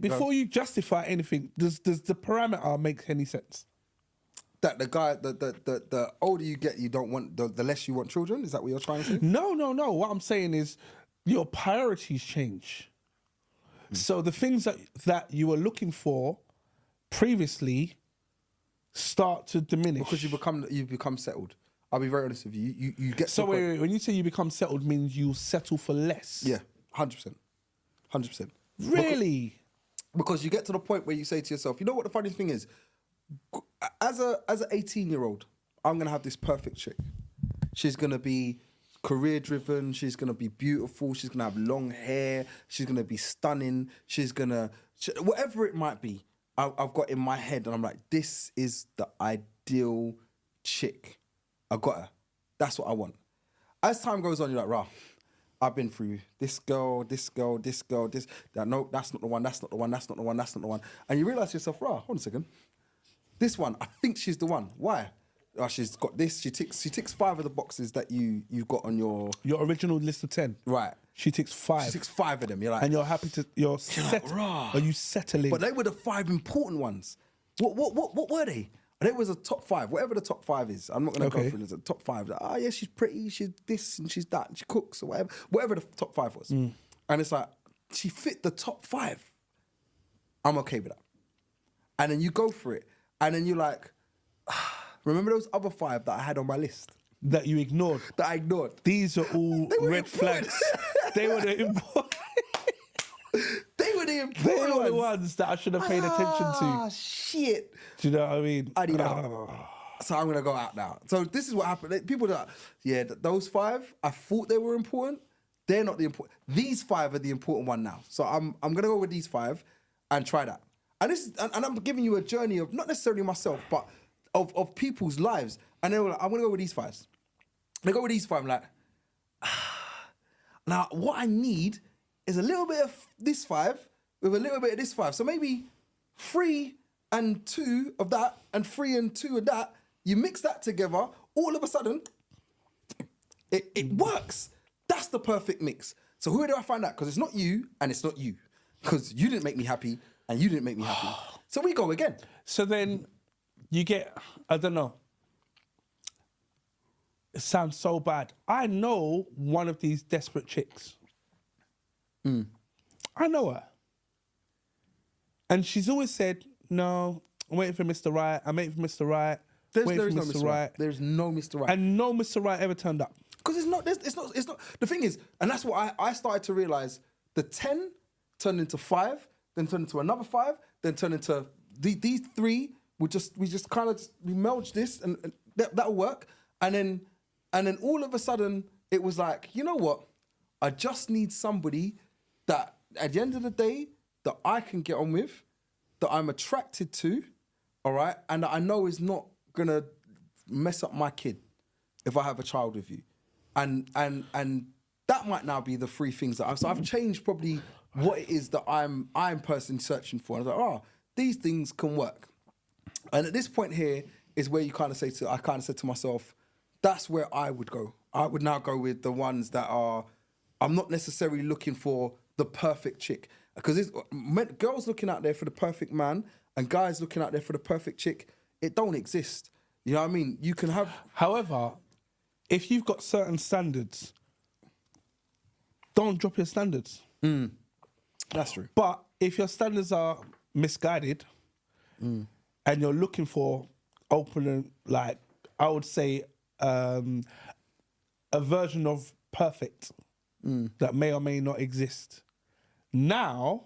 before you justify anything, does the parameter make any sense? That the guy, the older you get, you don't want the less you want children. Is that what you're trying to say? No. What I'm saying is your priorities change. So the things that you were looking for previously start to diminish Because you become settled. I'll be very honest with you. You get So wait, when you say you become settled, means you settle for less. Yeah, 100%. Really? Because you get to the point where you say to yourself, you know what the funny thing is? As an 18-year-old, I'm gonna have this perfect chick. She's gonna be career driven. She's gonna be beautiful. She's gonna have long hair. She's gonna be stunning. Whatever it might be, I've got in my head, and I'm like, this is the ideal chick. I got her. That's what I want. As time goes on, you're like, rah, I've been through this girl, this. No, that's not the one. That's not the one. And you realise to yourself, rah, hold on a second. This one, I think she's the one. Why? Oh, she's got this. She ticks 5 of the boxes that you got on your original list of 10. Right. She ticks 5. She ticks 5 of them. You're like, and you're happy to. You're set. Like, are you settling? But they were the 5 important ones. What were they? And it was a top 5, whatever the top 5 is. I'm not going to go through it. It's a top 5. Like, oh yeah, she's pretty. She's this and she's that. And she cooks or whatever the top 5 was. And it's like she fit the top 5. I'm okay with that. And then you go for it. And then you're like, remember those other 5 that I had on my list? That you ignored? That I ignored. These are all red flags. They were the important. They were the ones that I should have paid attention to. Ah, shit. Do you know what I mean? I need out. So I'm going to go out now. So this is what happened. People are like, yeah, those 5, I thought they were important. They're not the important. These 5 are the important one now. So I'm going to go with these 5 and try that. And I'm giving you a journey of not necessarily myself, but of people's lives. And they were like, I'm gonna go with these 5s. They go with these 5. I'm like, now what I need is a little bit of this 5 with a little bit of this 5. So maybe 3 and 2 of that and 3 and 2 of that. You mix that together. All of a sudden, it works. That's the perfect mix. So who do I find out? Because it's not you and it's not you. Because you didn't make me happy. And you didn't make me happy. So we go again. So then you get, I don't know. It sounds so bad. I know one of these desperate chicks. I know her. And she's always said, no, I'm waiting for Mr. Right. I'm waiting for Mr. Right. There is no Mr. Right. There's no Mr. Right. And no Mr. Right ever turned up. Because it's not. The thing is, and that's what I started to realise, the 10 turned into 5, then turned into another 5, then turned into these 3. We just kind of merged this, and that'll work. And then all of a sudden it was like, you know what? I just need somebody that at the end of the day that I can get on with, that I'm attracted to, all right, and that I know is not gonna mess up my kid if I have a child with you, and that might now be the 3 things that I've changed probably what it is that I'm personally searching for. And I was like, oh, these things can work. And at this point here is where you kind of I kind of said to myself, that's where I would go. I would now go with the ones that I'm not necessarily looking for the perfect chick. Because girls looking out there for the perfect man and guys looking out there for the perfect chick, it don't exist. You know what I mean? You can have... However, if you've got certain standards, don't drop your standards. That's true. But if your standards are misguided and you're looking for open, like, I would say, a version of perfect that may or may not exist, now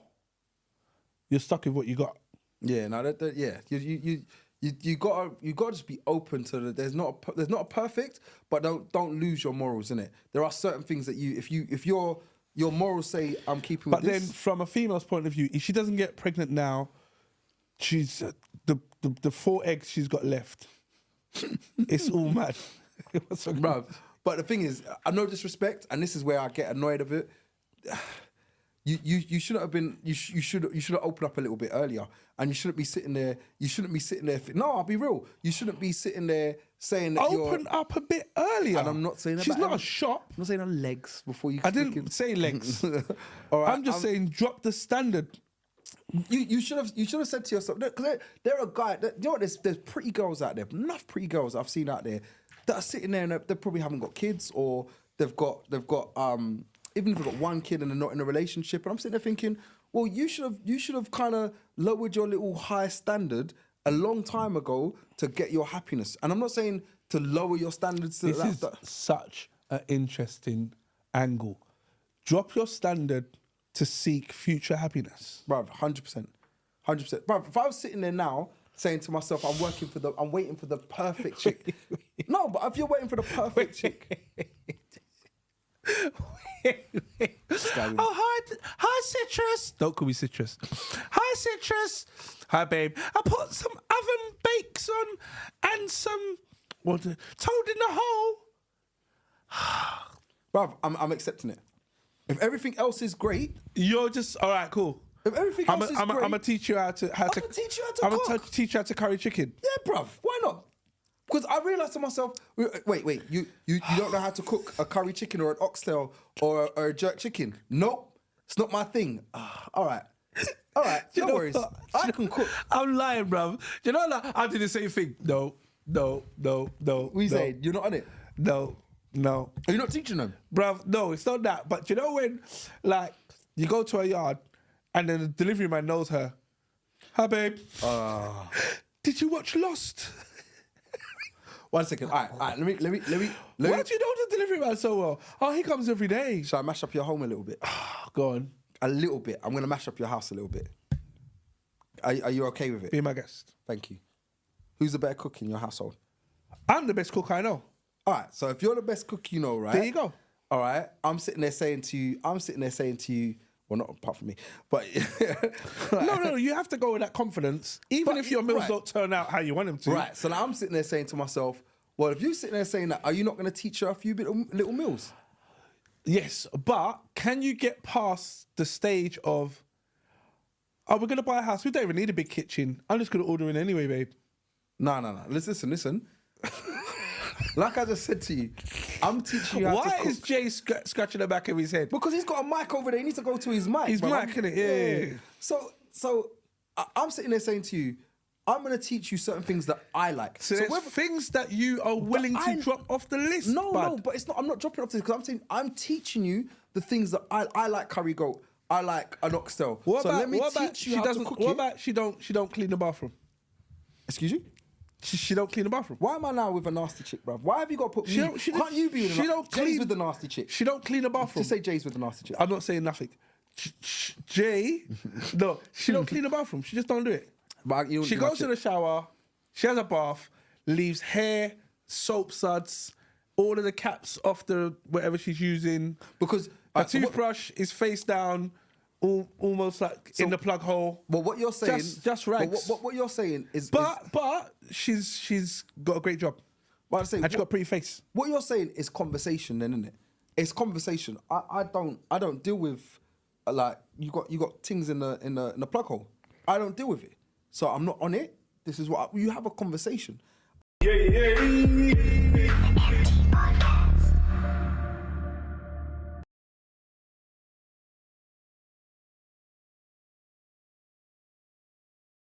you're stuck with what you got. Yeah, no, yeah. You gotta just be open to the. There's not a perfect, but don't lose your morals in it. There are certain things that if your morals say I'm keeping. But with then, this, from a female's point of view, if she doesn't get pregnant now, she's the 4 eggs she's got left. It's all mad, bro. But the thing is, I no disrespect, and this is where I get annoyed of it. You shouldn't have been. You should have opened up a little bit earlier, and you shouldn't be sitting there. You shouldn't be sitting there. No, I'll be real. You shouldn't be sitting there saying that open up a bit earlier. And I'm not saying she's not a shop. I'm not saying her legs before you. I didn't say legs. All right, I'm just saying drop the standard. You should have said to yourself, because there are guys. You know what? There's pretty girls out there, enough pretty girls I've seen out there that are sitting there and they probably haven't got kids, or they've got even if they've got one kid and they're not in a relationship. And I'm sitting there thinking, well, you should have kind of lowered your little high standard a long time ago to get your happiness. And I'm not saying to lower your standards. This is such an interesting angle. Drop your standard to seek future happiness. Bruv, 100%. 100%. Bruv, if I was sitting there now saying to myself, I'm waiting for the perfect chick. No, but if you're waiting for the perfect chick. Oh, hi, Citrus. Don't call me Citrus. Hi, Citrus. Hi, babe. I put some oven bakes on and some toad in the hole. Bruv, I'm accepting it. If everything else is great, you're just all right. Cool. If everything else is great, I'm gonna teach you how to cook. I'm gonna teach you how to curry chicken. Yeah, bruv. Why not? Because I realised to myself, wait, you don't know how to cook a curry chicken or an oxtail or a jerk chicken? Nope, it's not my thing. All right, no worries. I can cook. I'm lying, bruv. You know, like, I did the same thing. No. What you saying? You're not on it? No. Are you not teaching them? Bruv, no, it's not that. But you know when, like, you go to a yard and then the delivery man knows her. Hi, babe. Did you watch Lost? 1 second. All right. Let me. Why do you know the delivery man so well? Oh, he comes every day. Shall I mash up your home a little bit? Go on. A little bit. I'm going to mash up your house a little bit. Are you okay with it? Be my guest. Thank you. Who's the better cook in your household? I'm the best cook I know. All right, so if you're the best cook you know, right? There you go. All right, I'm sitting there saying to you, well, not apart from me, but... No, you have to go with that confidence, even if your meals don't turn out how you want them to. Right, so now I'm sitting there saying to myself, well, if you're sitting there saying that, are you not going to teach her a few little meals? Yes, but can you get past the stage of, we're going to buy a house, we don't even need a big kitchen, I'm just going to order in anyway, babe. No. Listen. Like I just said to you, I'm teaching you how to cook. Why is Jay scratching the back of his head? Because he's got a mic over there. He needs to go to his mic. His mic, innit? Yeah. So I'm sitting there saying to you, I'm going to teach you certain things that I like. So there's things that you are willing to drop off the list. No, but it's not. I'm not dropping off this because I'm teaching you the things that I like. Curry goat. I like an oxtail. Let me teach you how to cook it. What about she don't clean the bathroom? Excuse you? She don't clean the bathroom. Why am I now with a nasty chick, bruv? Why have you got to put me? Can't you be with Jay's with the nasty chick? She don't clean the bathroom. Just say Jay's with the nasty chick. I'm not saying nothing. Jay, no, she don't clean the bathroom. She just don't do it. But she goes to the shower, she has a bath, leaves hair, soap suds, all of the caps off the whatever she's using. Because a toothbrush is face down, almost like in the plug hole. But what you're saying, just rags. What you're saying is, but she's got a great job. But I'm saying, and she got a pretty face. What you're saying is conversation, then, isn't it? It's conversation. I don't deal with like you got things in the plug hole. I don't deal with it, so I'm not on it. This is what you have a conversation. Yeah.